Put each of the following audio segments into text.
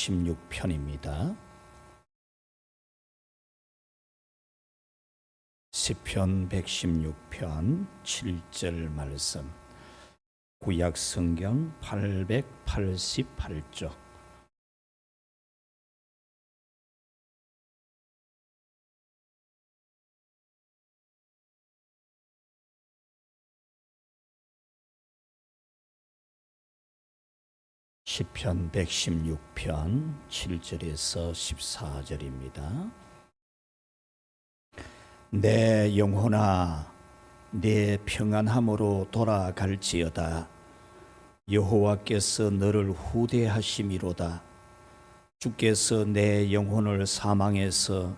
116편입니다. 시편 116편 7절 말씀, 구약 성경 888쪽. 시편 116편 7절에서 14절입니다. 내 영혼아, 내 평안함으로 돌아갈지어다. 여호와께서 너를 후대하심이로다. 주께서 내 영혼을 사망에서,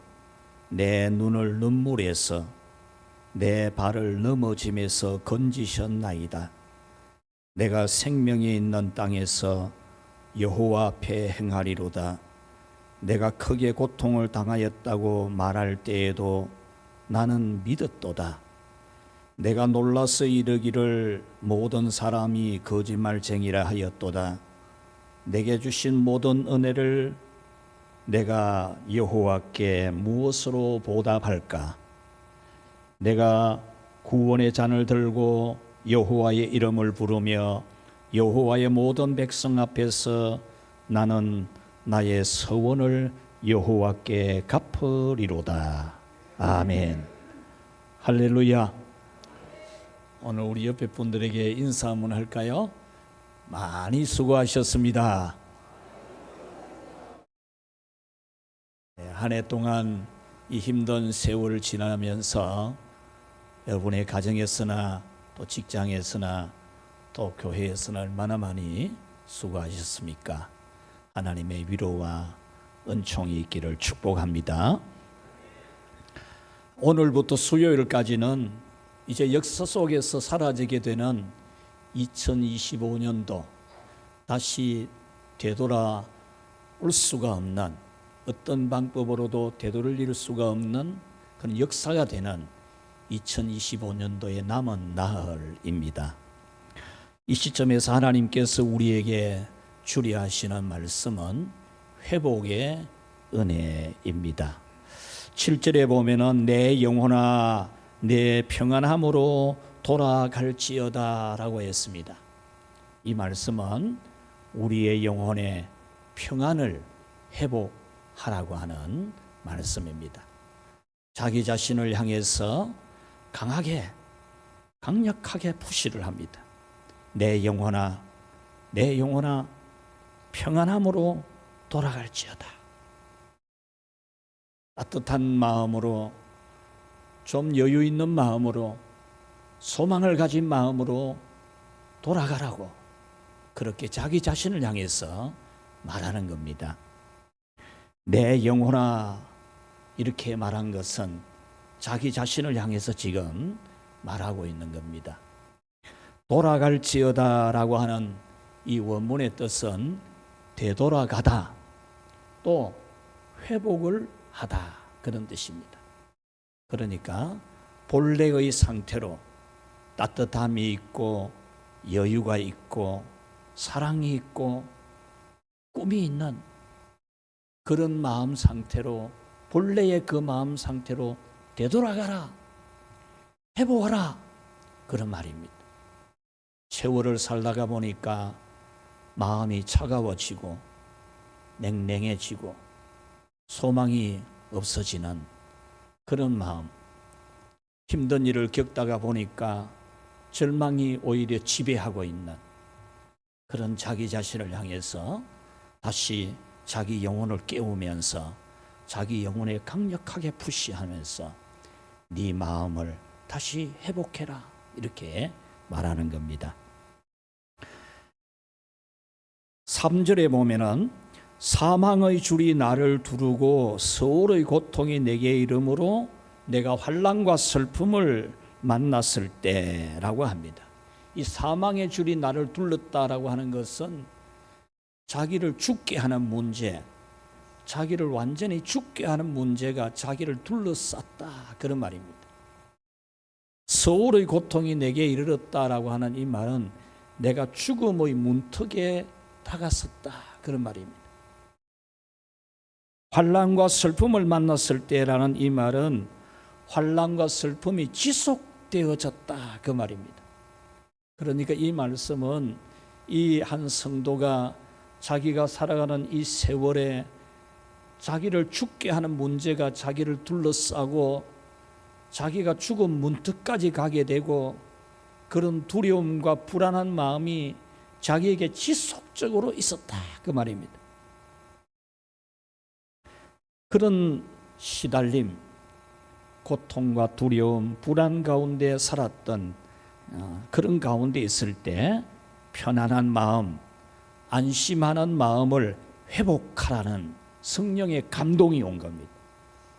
내 눈을 눈물에서, 내 발을 넘어짐에서 건지셨나이다. 내가 생명이 있는 땅에서 여호와 앞에 행하리로다. 내가 크게 고통을 당하였다고 말할 때에도 나는 믿었도다. 내가 놀라서 이르기를 모든 사람이 거짓말쟁이라 하였도다. 내게 주신 모든 은혜를 내가 여호와께 무엇으로 보답할까? 내가 구원의 잔을 들고 여호와의 이름을 부르며 여호와의 모든 백성 앞에서 나는 나의 서원을 여호와께 갚으리로다. 아멘. 할렐루야. 오늘 우리 옆에 분들에게 인사 한번 할까요? 많이 수고하셨습니다. 한 해 동안 이 힘든 세월을 지나면서 여러분의 가정에서나 또 직장에서나 또 교회에서나 얼마나 많이 수고하셨습니까? 하나님의 위로와 은총이 있기를 축복합니다. 오늘부터 수요일까지는 이제 역사 속에서 사라지게 되는 2025년도 다시 되돌아올 수가 없는, 어떤 방법으로도 되돌릴 수가 없는 그런 역사가 되는 2025년도의 남은 나흘입니다. 이 시점에서 하나님께서 우리에게 주려 하시는 말씀은 회복의 은혜입니다. 7절에 보면은 내 영혼아 내 평안함으로 돌아갈지어다 라고 했습니다. 이 말씀은 우리의 영혼의 평안을 회복하라고 하는 말씀입니다. 자기 자신을 향해서 강력하게 푸시를 합니다. 내 영혼아, 내 영혼아 평안함으로 돌아갈지어다. 따뜻한 마음으로, 좀 여유 있는 마음으로, 소망을 가진 마음으로 돌아가라고 그렇게 자기 자신을 향해서 말하는 겁니다. 내 영혼아 이렇게 말한 것은 자기 자신을 향해서 지금 말하고 있는 겁니다. 돌아갈지어다 라고 하는 이 원문의 뜻은 되돌아가다, 또 회복을 하다, 그런 뜻입니다. 그러니까 본래의 상태로 따뜻함이 있고 여유가 있고 사랑이 있고 꿈이 있는 그런 마음 상태로, 본래의 그 마음 상태로 되돌아가라, 회복하라, 그런 말입니다. 세월을 살다가 보니까 마음이 차가워지고 냉랭해지고 소망이 없어지는 그런 마음, 힘든 일을 겪다가 보니까 절망이 오히려 지배하고 있는 그런 자기 자신을 향해서 다시 자기 영혼을 깨우면서 자기 영혼에 강력하게 푸시하면서 네 마음을 다시 회복해라, 이렇게 말하는 겁니다. 3절에 보면은 사망의 줄이 나를 두르고 서울의 고통이 내게 이르므로 내가 환난과 슬픔을 만났을 때라고 합니다. 이 사망의 줄이 나를 둘렀다라고 하는 것은 자기를 죽게 하는 문제, 자기를 완전히 죽게 하는 문제가 자기를 둘러쌌다, 그런 말입니다. 서울의 고통이 내게 이르렀다라고 하는 이 말은 내가 죽음의 문턱에 다가섰다, 그런 말입니다. 환난과 슬픔을 만났을 때라는 이 말은 환난과 슬픔이 지속되어졌다 그 말입니다. 그러니까 이 말씀은 이 한 성도가 자기가 살아가는 이 세월에 자기를 죽게 하는 문제가 자기를 둘러싸고 자기가 죽음 문턱까지 가게 되고 그런 두려움과 불안한 마음이 자기에게 지속적으로 있었다 그 말입니다. 그런 시달림, 고통과 두려움, 불안 가운데 살았던 그런 가운데 있을 때 편안한 마음, 안심하는 마음을 회복하라는 성령의 감동이 온 겁니다.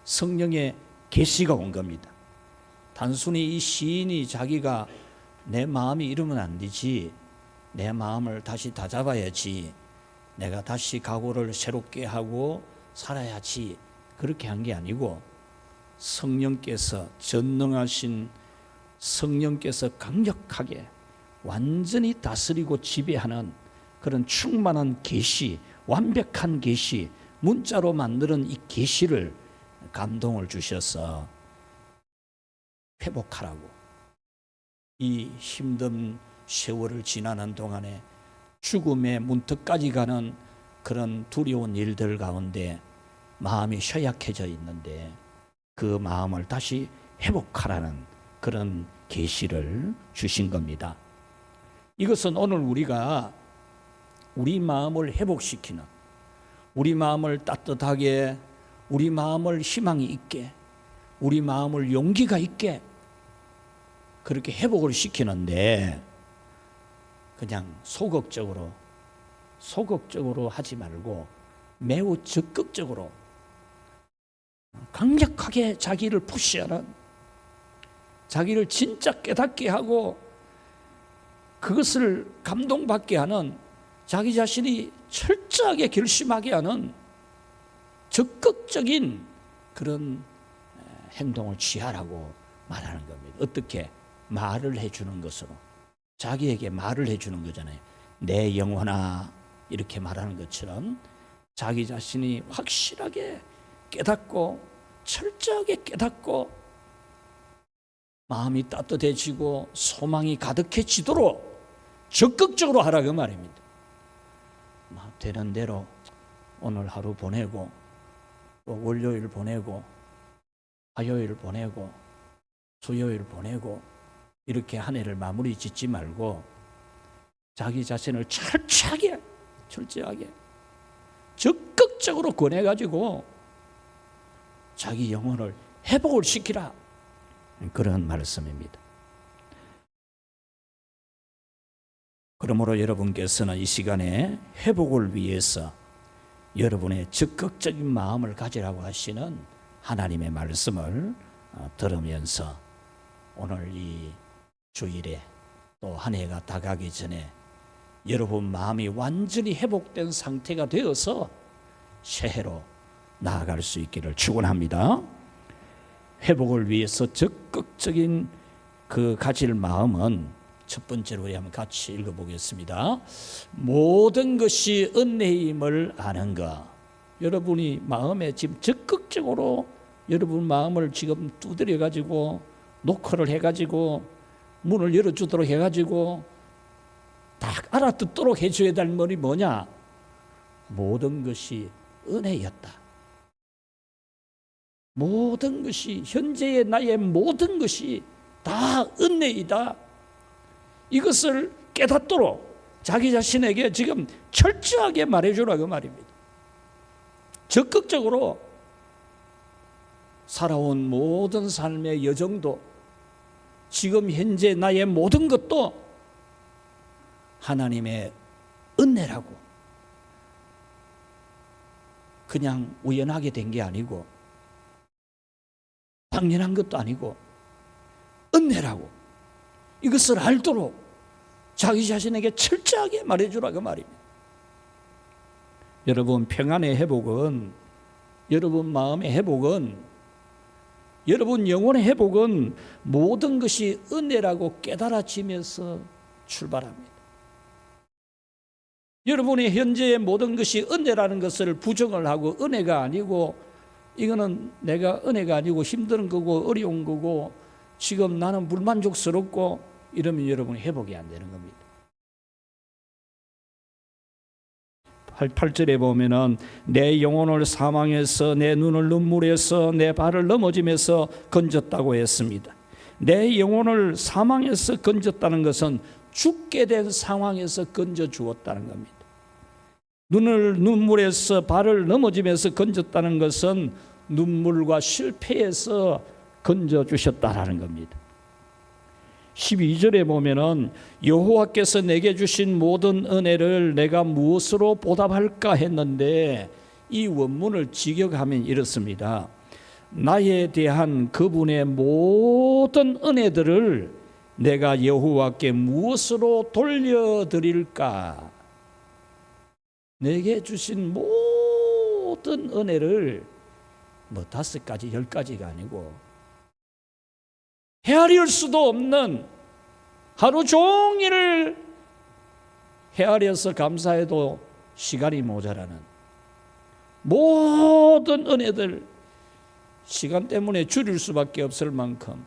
성령의 계시가 온 겁니다. 단순히 이 시인이 자기가 내 마음이 이러면 안 되지, 내 마음을 다시 다잡아야지, 내가 다시 각오를 새롭게 하고 살아야지, 그렇게 한 게 아니고 성령께서, 전능하신 성령께서 강력하게 완전히 다스리고 지배하는 그런 충만한 계시, 완벽한 계시, 문자로 만드는 이 계시를 감동을 주셔서 회복하라고, 이 힘든 세월을 지나는 동안에 죽음의 문턱까지 가는 그런 두려운 일들 가운데 마음이 쇠약해져 있는데 그 마음을 다시 회복하라는 그런 계시를 주신 겁니다. 이것은 오늘 우리가 우리 마음을 회복시키는, 우리 마음을 따뜻하게, 우리 마음을 희망이 있게, 우리 마음을 용기가 있게 그렇게 회복을 시키는데 그냥 소극적으로 하지 말고 매우 적극적으로 강력하게 자기를 푸시하는, 자기를 진짜 깨닫게 하고 그것을 감동받게 하는, 자기 자신이 철저하게 결심하게 하는 적극적인 그런 행동을 취하라고 말하는 겁니다. 어떻게? 말을 해주는 것으로. 자기에게 말을 해주는 거잖아요. 내 영혼아, 이렇게 말하는 것처럼 자기 자신이 확실하게 깨닫고 철저하게 깨닫고 마음이 따뜻해지고 소망이 가득해지도록 적극적으로 하라 그 말입니다. 되는 대로 오늘 하루 보내고 또 월요일 보내고 화요일 보내고 수요일 보내고 이렇게 한 해를 마무리 짓지 말고 자기 자신을 철저하게 적극적으로 권해가지고 자기 영혼을 회복을 시키라, 그런 말씀입니다. 그러므로 여러분께서는 이 시간에 회복을 위해서 여러분의 적극적인 마음을 가지라고 하시는 하나님의 말씀을 들으면서 오늘 이 주일에 또 한 해가 다가기 전에 여러분 마음이 완전히 회복된 상태가 되어서 새해로 나아갈 수 있기를 축원합니다. 회복을 위해서 적극적인 그 가질 마음은 첫 번째로 우리 한번 같이 읽어보겠습니다. 모든 것이 은혜임을 아는 것. 여러분이 마음에 지금 적극적으로 여러분 마음을 지금 두드려 가지고 노크를 해가지고 문을 열어주도록 해가지고 딱 알아듣도록 해줘야 될 말이 뭐냐? 모든 것이 은혜였다. 모든 것이, 현재의 나의 모든 것이 다 은혜이다. 이것을 깨닫도록 자기 자신에게 지금 철저하게 말해주라고 말입니다. 적극적으로 살아온 모든 삶의 여정도, 지금 현재 나의 모든 것도 하나님의 은혜라고, 그냥 우연하게 된 게 아니고 당연한 것도 아니고 은혜라고, 이것을 알도록 자기 자신에게 철저하게 말해주라고 말입니다. 여러분 평안의 회복은, 여러분 마음의 회복은, 여러분 영혼의 회복은 모든 것이 은혜라고 깨달아지면서 출발합니다. 여러분의 현재의 모든 것이 은혜라는 것을 부정을 하고 은혜가 아니고 이거는 내가 은혜가 아니고 힘든 거고 어려운 거고 지금 나는 불만족스럽고 이러면 여러분이 회복이 안 되는 겁니다. 8절에 보면은 내 영혼을 사망에서 내 눈을 눈물에서 내 발을 넘어짐에서 건졌다고 했습니다. 내 영혼을 사망에서 건졌다는 것은 죽게 된 상황에서 건져 주었다는 겁니다. 눈을 눈물에서 발을 넘어짐에서 건졌다는 것은 눈물과 실패에서 건져 주셨다라는 겁니다. 12절에 보면은 여호와께서 내게 주신 모든 은혜를 내가 무엇으로 보답할까 했는데 이 원문을 직역하면 이렇습니다. 나에 대한 그분의 모든 은혜들을 내가 여호와께 무엇으로 돌려드릴까? 내게 주신 모든 은혜를 5가지, 10가지가 아니고 헤아릴 수도 없는 하루 종일 헤아려서 감사해도 시간이 모자라는 모든 은혜들, 시간 때문에 줄일 수밖에 없을 만큼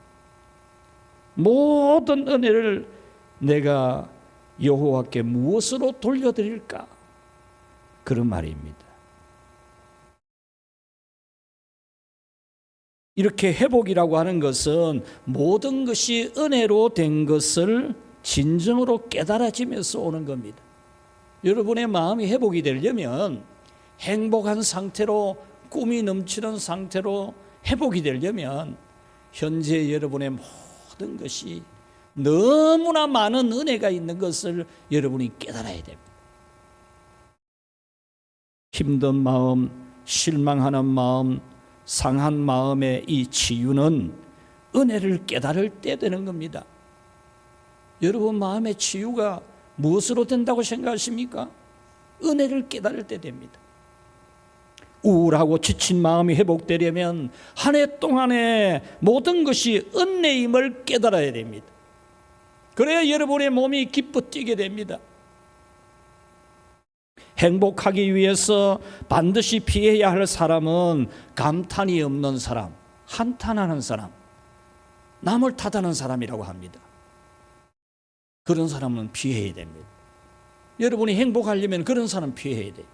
모든 은혜를 내가 여호와께 무엇으로 돌려드릴까? 그런 말입니다. 이렇게 회복이라고 하는 것은 모든 것이 은혜로 된 것을 진정으로 깨달아지면서 오는 겁니다. 여러분의 마음이 회복이 되려면 행복한 상태로 꿈이 넘치는 상태로 회복이 되려면 현재 여러분의 모든 것이 너무나 많은 은혜가 있는 것을 여러분이 깨달아야 됩니다. 힘든 마음, 실망하는 마음, 상한 마음의 이 치유는 은혜를 깨달을 때 되는 겁니다. 여러분 마음의 치유가 무엇으로 된다고 생각하십니까? 은혜를 깨달을 때 됩니다. 우울하고 지친 마음이 회복되려면 한 해 동안의 모든 것이 은혜임을 깨달아야 됩니다. 그래야 여러분의 몸이 기뻐 뛰게 됩니다. 행복하기 위해서 반드시 피해야 할 사람은 감탄이 없는 사람, 한탄하는 사람, 남을 탓하는 사람이라고 합니다. 그런 사람은 피해야 됩니다. 여러분이 행복하려면 그런 사람 피해야 돼요.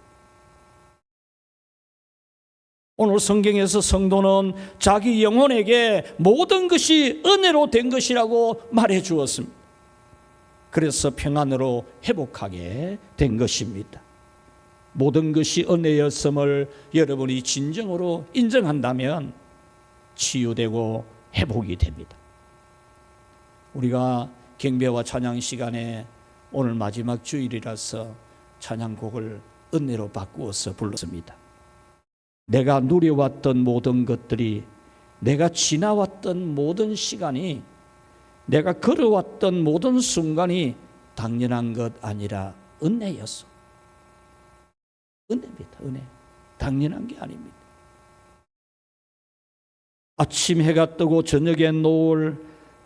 오늘 성경에서 성도는 자기 영혼에게 모든 것이 은혜로 된 것이라고 말해 주었습니다. 그래서 평안으로 회복하게 된 것입니다. 모든 것이 은혜였음을 여러분이 진정으로 인정한다면 치유되고 회복이 됩니다. 우리가 경배와 찬양 시간에 오늘 마지막 주일이라서 찬양곡을 은혜로 바꾸어서 불렀습니다. 내가 누려왔던 모든 것들이, 내가 지나왔던 모든 시간이, 내가 걸어왔던 모든 순간이 당연한 것 아니라 은혜였어. 은혜입니다. 은혜. 당연한 게 아닙니다. 아침 해가 뜨고 저녁에 노을,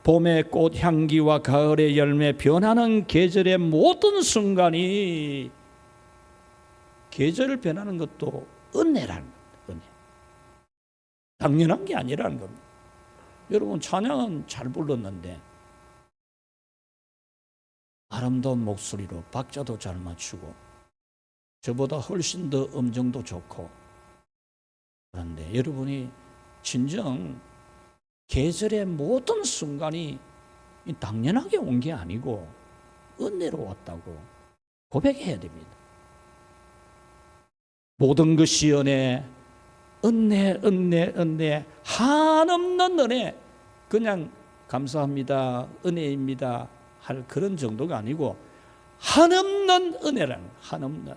봄의 꽃 향기와 가을의 열매, 변하는 계절의 모든 순간이, 계절 변하는 것도 은혜라는 겁니다. 은혜. 당연한 게 아니라는 겁니다. 여러분 찬양은 잘 불렀는데 아름다운 목소리로 박자도 잘 맞추고 저보다 훨씬 더 음정도 좋고, 그런데 여러분이 진정 계절의 모든 순간이 당연하게 온 게 아니고 은혜로 왔다고 고백해야 됩니다. 모든 것이 은혜, 은혜, 은혜, 은혜, 한없는 은혜. 그냥 감사합니다, 은혜입니다 할 그런 정도가 아니고 한없는 은혜라는, 한없는.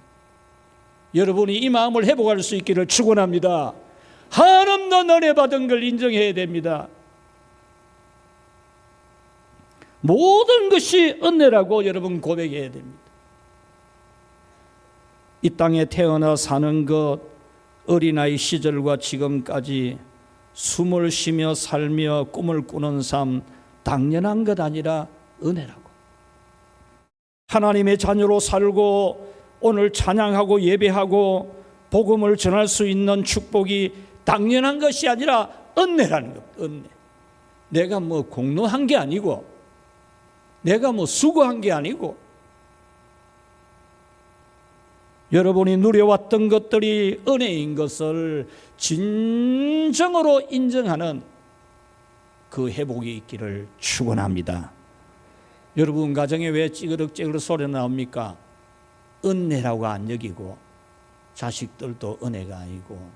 여러분이 이 마음을 회복할 수 있기를 축원합니다. 한없는 은혜 받은 걸 인정해야 됩니다. 모든 것이 은혜라고 여러분 고백해야 됩니다. 이 땅에 태어나 사는 것, 어린아이 시절과 지금까지 숨을 쉬며 살며 꿈을 꾸는 삶, 당연한 것 아니라 은혜라고. 하나님의 자녀로 살고 오늘 찬양하고 예배하고 복음을 전할 수 있는 축복이 당연한 것이 아니라 은혜라는 것. 은혜. 내가 뭐 공로한 게 아니고, 내가 뭐 수고한 게 아니고, 여러분이 누려왔던 것들이 은혜인 것을 진정으로 인정하는 그 회복이 있기를 축원합니다. 여러분 가정에 왜 찌그럭찌그럭 소리 나옵니까? 은혜라고 안 여기고, 자식들도 은혜가 아니고,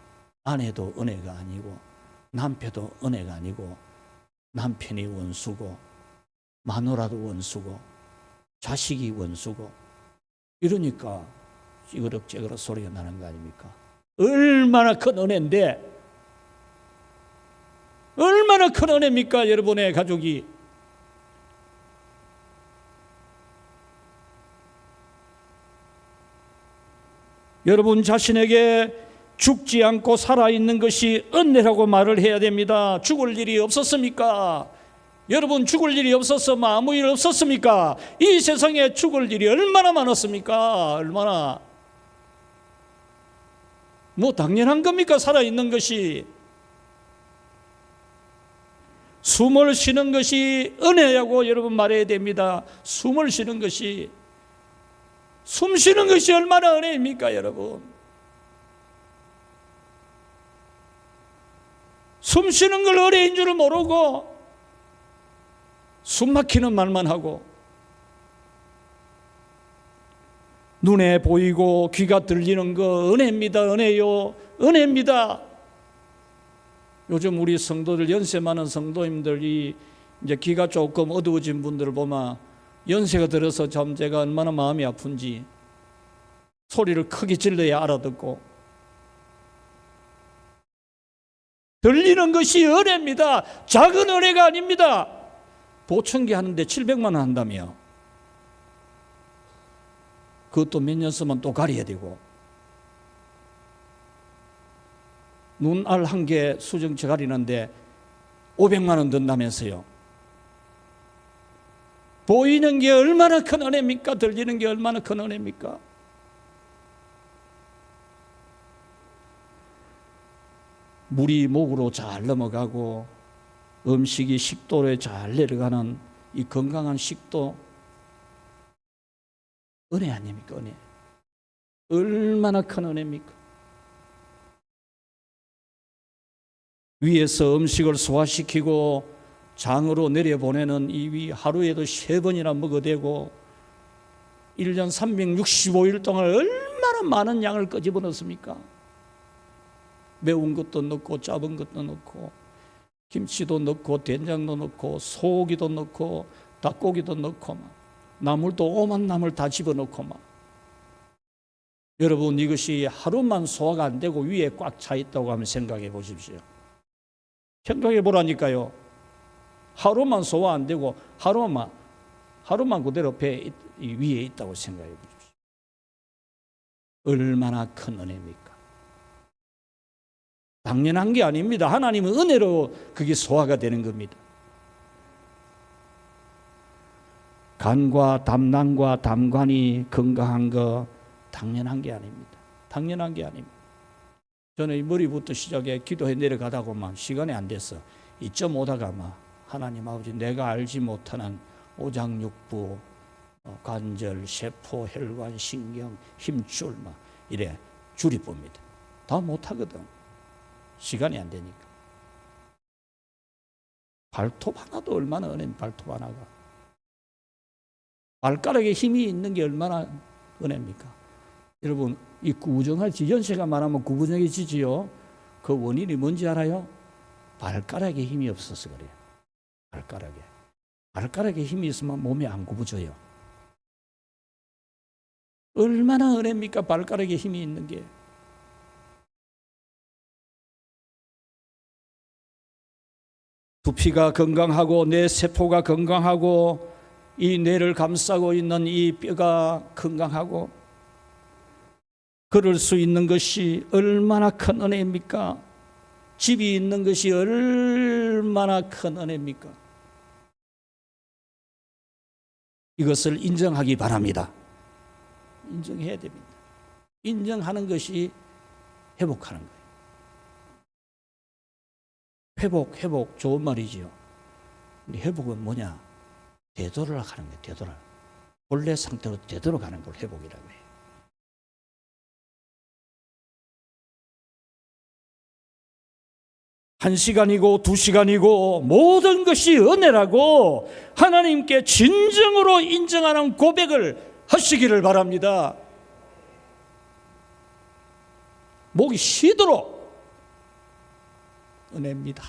아내도 은혜가 아니고, 남편도 은혜가 아니고, 남편이 원수고, 마누라도 원수고, 자식이 원수고, 이러니까 찌그럭찌그럭 소리가 나는 거 아닙니까? 얼마나 큰 은혜인데, 얼마나 큰 은혜입니까? 여러분의 가족이. 여러분 자신에게 죽지 않고 살아있는 것이 은혜라고 말을 해야 됩니다. 죽을 일이 없었습니까? 여러분 죽을 일이 없었으면 아무 일 없었습니까? 이 세상에 죽을 일이 얼마나 많았습니까? 얼마나. 뭐 당연한 겁니까? 살아있는 것이. 숨을 쉬는 것이 은혜라고 여러분 말해야 됩니다. 숨을 쉬는 것이. 숨 쉬는 것이 얼마나 은혜입니까, 여러분? 숨 쉬는 걸 은혜인 줄을 모르고 숨 막히는 말만 하고, 눈에 보이고 귀가 들리는 거 은혜입니다. 은혜요. 은혜입니다. 요즘 우리 성도들, 연세 많은 성도님들이 이제 귀가 조금 어두워진 분들을 보면 연세가 들어서 참 제가 얼마나 마음이 아픈지, 소리를 크게 질러야 알아듣고, 들리는 것이 은혜입니다. 작은 은혜가 아닙니다. 보청기 하는데 700만 원 한다며. 그것도 몇 년 쓰면 또 가려야 되고, 눈알 한 개 수정체 가리는데 500만 원 든다면서요. 보이는 게 얼마나 큰 은혜입니까? 들리는 게 얼마나 큰 은혜입니까? 물이 목으로 잘 넘어가고 음식이 식도에 잘 내려가는 이 건강한 식도, 은혜 아닙니까? 은혜. 얼마나 큰 은혜입니까? 위에서 음식을 소화시키고 장으로 내려보내는 이 위 하루에도 3번이나 먹어대고 1년 365일 동안 얼마나 많은 양을 끄집어넣습니까? 매운 것도 넣고 짜은 것도 넣고 김치도 넣고 된장도 넣고 소고기도 넣고 닭고기도 넣고 막 나물도 오만 나물 다 집어넣고 막. 여러분 이것이 하루만 소화가 안 되고 위에 꽉 차 있다고 하면 생각해 보십시오. 생각해 보라니까요. 하루만 소화 안 되고 하루만 그대로 배 위에 있다고 생각해 보십시오. 얼마나 큰 은혜입니까? 당연한 게 아닙니다. 하나님은 은혜로 그게 소화가 되는 겁니다. 간과 담낭과 담관이 건강한 거 당연한 게 아닙니다. 당연한 게 아닙니다. 저는 이 머리부터 시작해 기도해 내려가다고만 시간이 안 됐어. 이쯤 오다가 막 하나님 아버지 내가 알지 못하는 오장육부, 관절, 세포, 혈관, 신경, 힘줄 막 이래 줄이 봅니다. 다 못하거든. 시간이 안 되니까. 발톱 하나도 얼마나 은혜입니까? 발톱 하나가. 발가락에 힘이 있는 게 얼마나 은혜입니까? 여러분 이 구부정하지, 연세가 많으면 구부정해지지요. 그 원인이 뭔지 알아요? 발가락에 힘이 없어서 그래요. 발가락에 힘이 있으면 몸이 안 구부져요. 얼마나 은혜입니까? 발가락에 힘이 있는 게. 두피가 건강하고 내 세포가 건강하고 이 뇌를 감싸고 있는 이 뼈가 건강하고 그럴 수 있는 것이 얼마나 큰 은혜입니까? 집이 있는 것이 얼마나 큰 은혜입니까? 이것을 인정하기 바랍니다. 인정해야 됩니다. 인정하는 것이 회복하는 거예요. 회복 좋은 말이지요. 근데 회복은 뭐냐? 되돌아가는 거예요. 본래 상태로 되돌아가는 걸 회복이라고 해요. 한 시간이고 2시간이고 모든 것이 은혜라고 하나님께 진정으로 인정하는 고백을 하시기를 바랍니다. 목이 쉬도록 은혜입니다.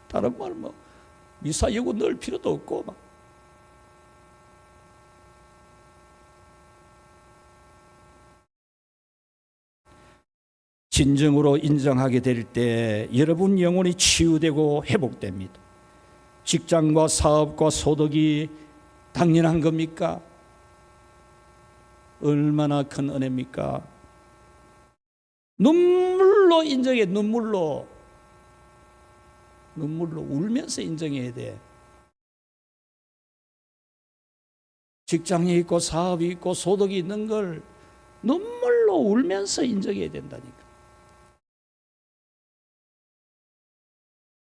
다른 말 미사 여고 넣을 필요도 없고 진정으로 인정하게 될 때 여러분 영혼이 치유되고 회복됩니다. 직장과 사업과 소득이 당연한 겁니까? 얼마나 큰 은혜입니까? 눈물로 인정해. 눈물로 울면서 인정해야 돼. 직장이 있고 사업이 있고 소득이 있는 걸 눈물로 울면서 인정해야 된다니까.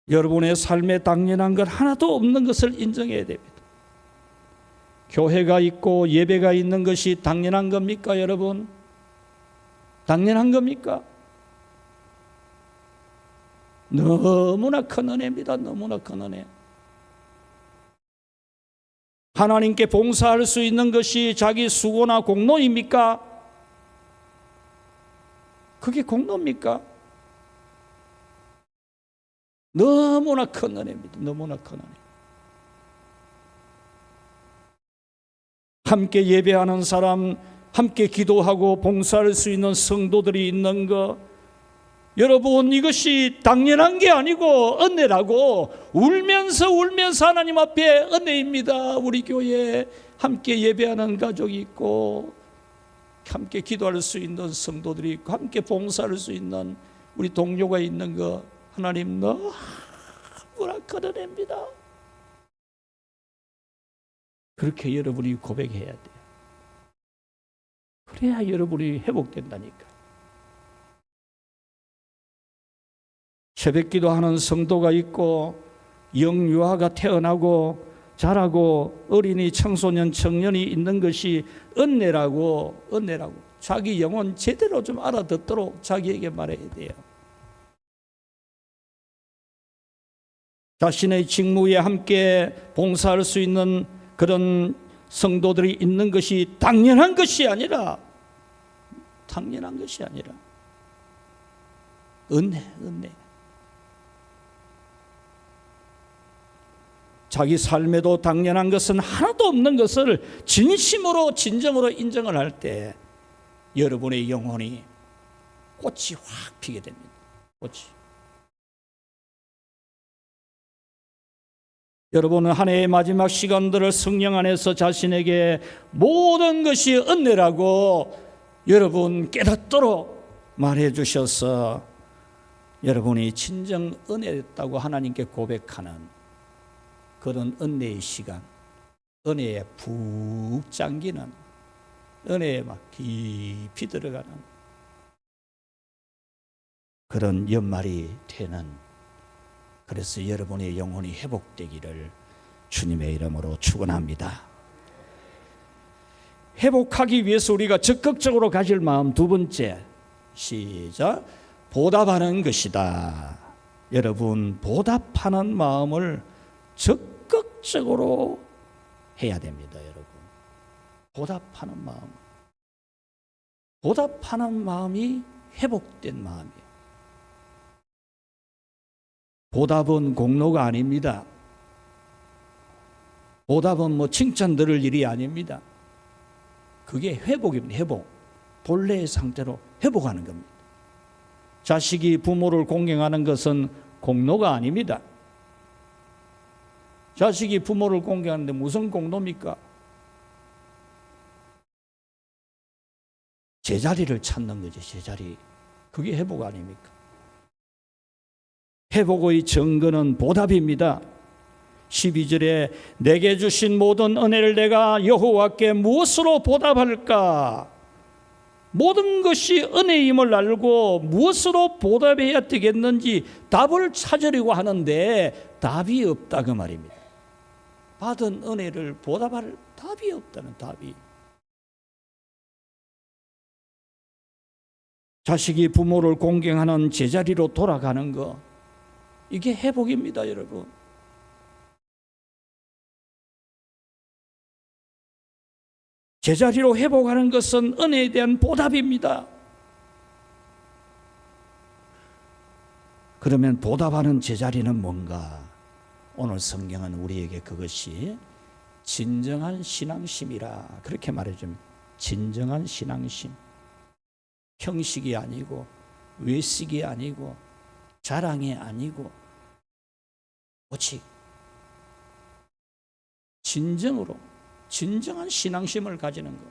여러분의 삶에 당연한 것 하나도 없는 것을 인정해야 됩니다. 교회가 있고 예배가 있는 것이 당연한 겁니까, 여러분? 당연한 겁니까? 너무나 큰 은혜입니다. 너무나 큰 은혜. 하나님께 봉사할 수 있는 것이 자기 수고나 공로입니까? 그게 공로입니까? 너무나 큰 은혜입니다. 너무나 큰 은혜. 함께 예배하는 사람, 함께 기도하고 봉사할 수 있는 성도들이 있는 것, 여러분 이것이 당연한 게 아니고 은혜라고 울면서 하나님 앞에 은혜입니다. 우리 교회에 함께 예배하는 가족이 있고 함께 기도할 수 있는 성도들이 있고 함께 봉사할 수 있는 우리 동료가 있는 것, 하나님 너무나 큰 은혜입니다. 그렇게 여러분이 고백해야 돼요. 그래야 여러분이 회복된다니까. 새벽기도 하는 성도가 있고 영유아가 태어나고 자라고 어린이 청소년 청년이 있는 것이 은혜라고 자기 영혼 제대로 좀 알아듣도록 자기에게 말해야 돼요. 자신의 직무에 함께 봉사할 수 있는 그런 성도들이 있는 것이 당연한 것이 아니라 은혜. 자기 삶에도 당연한 것은 하나도 없는 것을 진정으로 인정을 할 때 여러분의 영혼이 꽃이 확 피게 됩니다. 꽃이. 여러분은 한 해의 마지막 시간들을 성령 안에서 자신에게 모든 것이 은혜라고 여러분 깨닫도록 말해 주셔서 여러분이 진정 은혜였다고 하나님께 고백하는 그런 은혜의 시간, 은혜에 푹 잠기는, 은혜에 막 깊이 들어가는 그런 연말이 되는, 그래서 여러분의 영혼이 회복되기를 주님의 이름으로 축원합니다. 회복하기 위해서 우리가 적극적으로 가질 마음 두 번째, 시작. 보답하는 것이다. 여러분, 보답하는 마음을 적극적으로 해야 됩니다, 여러분. 보답하는 마음이 회복된 마음이에요. 보답은 공로가 아닙니다. 보답은 칭찬 들을 일이 아닙니다. 그게 회복입니다. 회복. 본래의 상태로 회복하는 겁니다. 자식이 부모를 공경하는 것은 공로가 아닙니다. 자식이 부모를 공경하는데 무슨 공로입니까? 제자리를 찾는 거죠. 제자리. 그게 회복 아닙니까? 회복의 증거는 보답입니다. 12절에 내게 주신 모든 은혜를 내가 여호와께 무엇으로 보답할까? 모든 것이 은혜임을 알고 무엇으로 보답해야 되겠는지 답을 찾으려고 하는데 답이 없다 그 말입니다. 받은 은혜를 보답할 답이 없다는 답이. 자식이 부모를 공경하는 제자리로 돌아가는 거, 이게 회복입니다, 여러분. 제자리로 회복하는 것은 은혜에 대한 보답입니다. 그러면 보답하는 제자리는 뭔가? 오늘 성경은 우리에게 그것이 진정한 신앙심이라 그렇게 말해줍니다. 진정한 신앙심. 형식이 아니고 외식이 아니고 자랑이 아니고 오직 진정으로 진정한 신앙심을 가지는 것.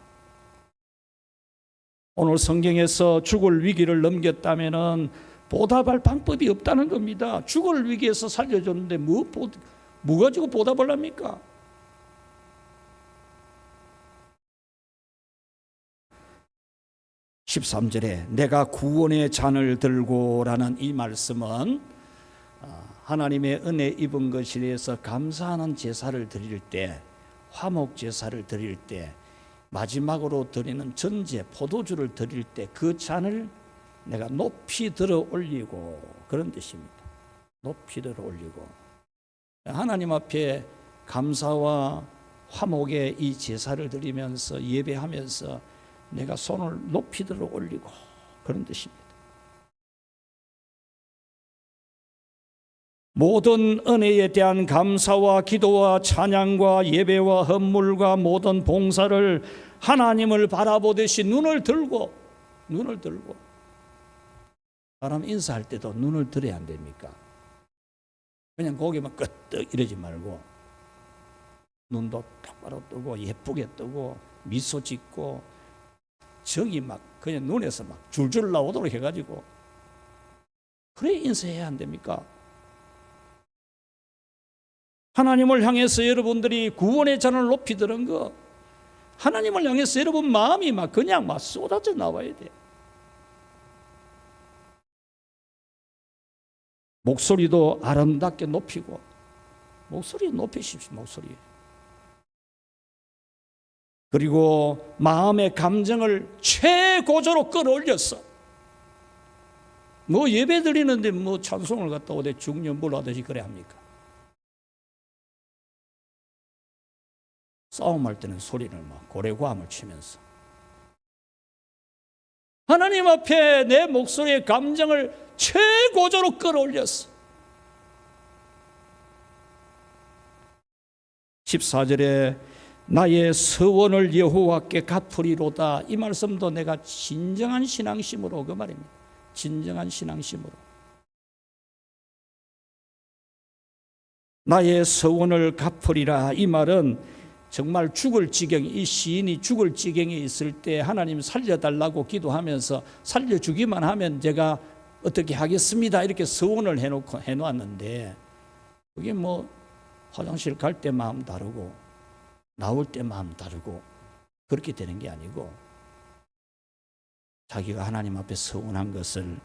오늘 성경에서 죽을 위기를 넘겼다면은 보답할 방법이 없다는 겁니다. 죽을 위기에서 살려줬는데 뭐 가지고 보답을 합니까? (13절에) 내가 구원의 잔을 들고라는 이 말씀은 하나님의 은혜 입은 것에 대해서 감사하는 제사를 드릴 때, 화목 제사를 드릴 때, 마지막으로 드리는 전제 포도주를 드릴 때 그 잔을 내가 높이 들어 올리고, 그런 뜻입니다. 높이 들어 올리고 하나님 앞에 감사와 화목의 이 제사를 드리면서 예배하면서 내가 손을 높이 들어 올리고, 그런 뜻입니다. 모든 은혜에 대한 감사와 기도와 찬양과 예배와 헌물과 모든 봉사를 하나님을 바라보듯이 눈을 들고 사람 인사할 때도 눈을 들어야 안 됩니까? 그냥 고개만 끄덕 이러지 말고 눈도 똑바로 뜨고 예쁘게 뜨고 미소 짓고 정이 막 그냥 눈에서 막 줄줄 나오도록 해가지고, 그래 인사해야 안 됩니까? 하나님을 향해서 여러분들이 구원의 잔을 높이 드는 거, 하나님을 향해서 여러분 마음이 막 그냥 막 쏟아져 나와야 돼. 목소리도 아름답게 높이고, 목소리 높이십시오. 목소리. 그리고 마음의 감정을 최고조로 끌어올렸어. 뭐 예배 드리는데 뭐 찬송을 갖다 어디 중년불 하듯이 그래 합니까? 싸움할 때는 소리를 막 고래고함을 치면서 하나님 앞에 내 목소리의 감정을 최고조로 끌어올렸어. 14절에 나의 서원을 여호와께 갚으리로다, 이 말씀도 내가 진정한 신앙심으로, 그 말입니다. 진정한 신앙심으로 나의 서원을 갚으리라. 이 말은 정말 죽을 지경, 이 시인이 죽을 지경에 있을 때 하나님 살려달라고 기도하면서 살려주기만 하면 제가 어떻게 하겠습니다 이렇게 서원을 해놓았는데, 그게 뭐 화장실 갈 때 마음 다르고 나올 때 마음 다르고 그렇게 되는 게 아니고, 자기가 하나님 앞에 서원한 것을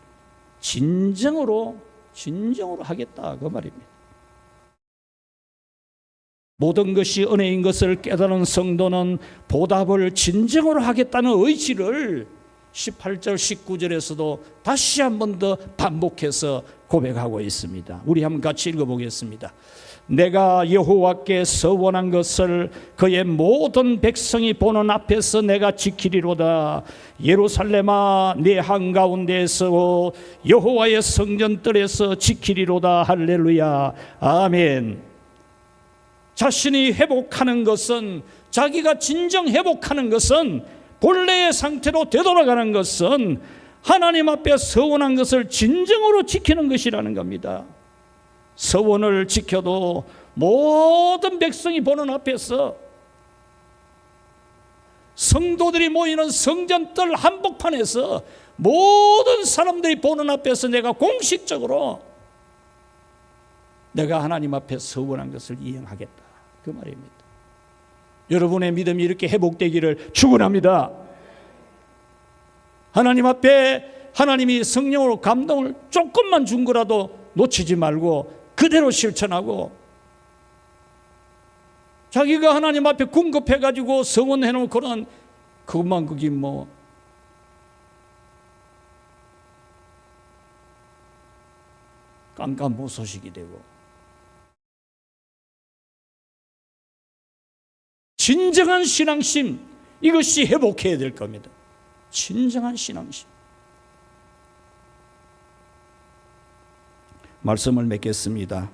진정으로 하겠다 그 말입니다. 모든 것이 은혜인 것을 깨달은 성도는 보답을 진정으로 하겠다는 의지를 18절 19절에서도 다시 한 번 더 반복해서 고백하고 있습니다. 우리 한번 같이 읽어보겠습니다. 내가 여호와께 서원한 것을 그의 모든 백성이 보는 앞에서 내가 지키리로다. 예루살렘아 내 한가운데에서 여호와의 성전뜰에서 지키리로다. 할렐루야. 아멘. 자신이 회복하는 것은, 자기가 진정 회복하는 것은, 본래의 상태로 되돌아가는 것은 하나님 앞에 서원한 것을 진정으로 지키는 것이라는 겁니다. 서원을 지켜도 모든 백성이 보는 앞에서, 성도들이 모이는 성전뜰 한복판에서 모든 사람들이 보는 앞에서 내가 공식적으로 내가 하나님 앞에 서원한 것을 이행하겠다, 그 말입니다. 여러분의 믿음이 이렇게 회복되기를 축원합니다. 하나님 앞에 하나님이 성령으로 감동을 조금만 준 거라도 놓치지 말고 그대로 실천하고, 자기가 하나님 앞에 궁급해가지고 서원해 놓고는 그것만 그게 뭐 깜깜무소식이 되고, 진정한 신앙심, 이것이 회복해야 될 겁니다. 진정한 신앙심. 말씀을 맺겠습니다.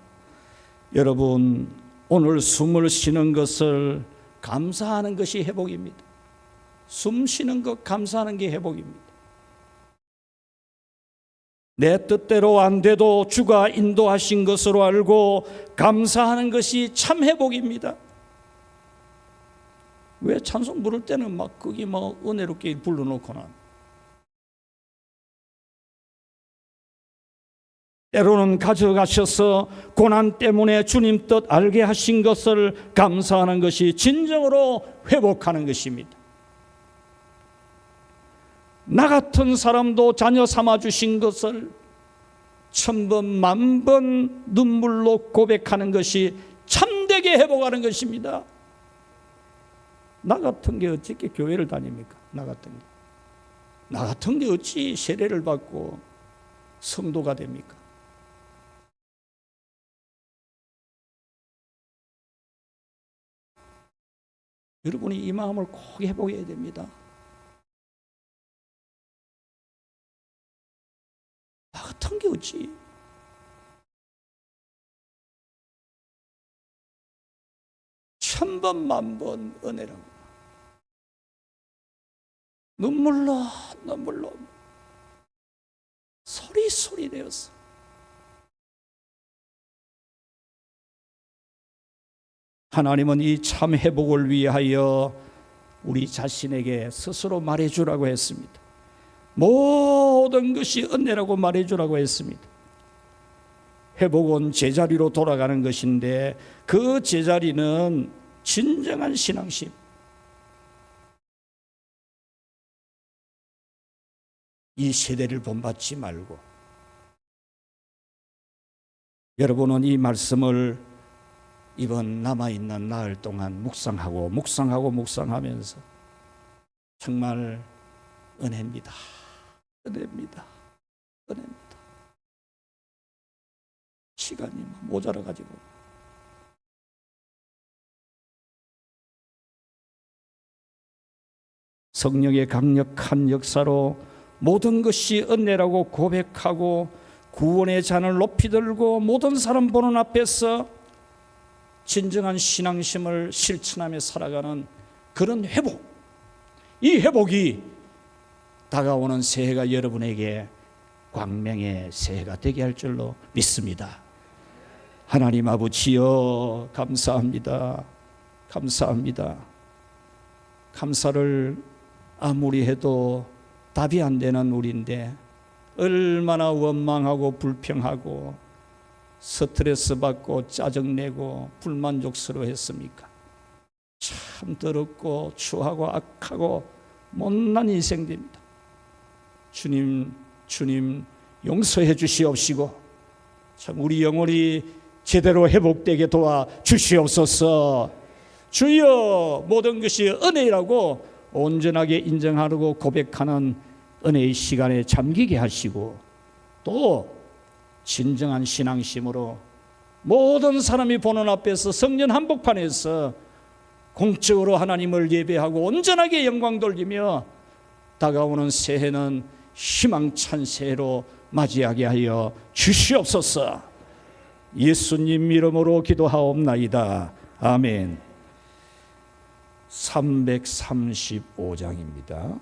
여러분, 오늘 숨을 쉬는 것을 감사하는 것이 회복입니다. 숨 쉬는 것 감사하는 게 회복입니다. 내 뜻대로 안 돼도 주가 인도하신 것으로 알고 감사하는 것이 참 회복입니다. 왜 찬송 부를 때는 막 거기 뭐 은혜롭게 불러놓고는, 때로는 가져가셔서 고난 때문에 주님 뜻 알게 하신 것을 감사하는 것이 진정으로 회복하는 것입니다. 나 같은 사람도 자녀 삼아주신 것을 1000번 만번 눈물로 고백하는 것이 참되게 회복하는 것입니다. 나 같은 게 어떻게 교회를 다닙니까? 나 같은 게 어찌 세례를 받고 성도가 됩니까? 여러분이 이 마음을 꼭 회복해야 됩니다. 나 같은 게 어찌. 천번 만번 은혜라고 눈물로 소리 되었어. 하나님은 이 참 회복을 위하여 우리 자신에게 스스로 말해주라고 했습니다. 모든 것이 은혜라고 말해주라고 했습니다. 회복은 제자리로 돌아가는 것인데, 그 제자리는 진정한 신앙심, 이 세대를 본받지 말고, 여러분은 이 말씀을 이번 남아있는 나흘 동안 묵상하면서 정말 은혜입니다. 시간이 모자라가지고 성령의 강력한 역사로 모든 것이 은혜라고 고백하고 구원의 잔을 높이 들고 모든 사람 보는 앞에서 진정한 신앙심을 실천하며 살아가는 그런 회복, 이 회복이 다가오는 새해가 여러분에게 광명의 새해가 되게 할 줄로 믿습니다. 하나님 아버지여, 감사합니다. 감사를 아무리 해도 답이 안 되는 우리인데 얼마나 원망하고 불평하고 스트레스 받고 짜증내고 불만족스러워했습니까? 참 더럽고 추하고 악하고 못난 인생입니다. 주님 용서해 주시옵시고 참 우리 영혼이 제대로 회복되게 도와 주시옵소서. 주여, 모든 것이 은혜라고 온전하게 인정하고 고백하는 은혜의 시간에 잠기게 하시고, 또 진정한 신앙심으로 모든 사람이 보는 앞에서 성전 한복판에서 공적으로 하나님을 예배하고 온전하게 영광 돌리며 다가오는 새해는 희망찬 새해로 맞이하게 하여 주시옵소서. 예수님 이름으로 기도하옵나이다. 아멘. 335장입니다.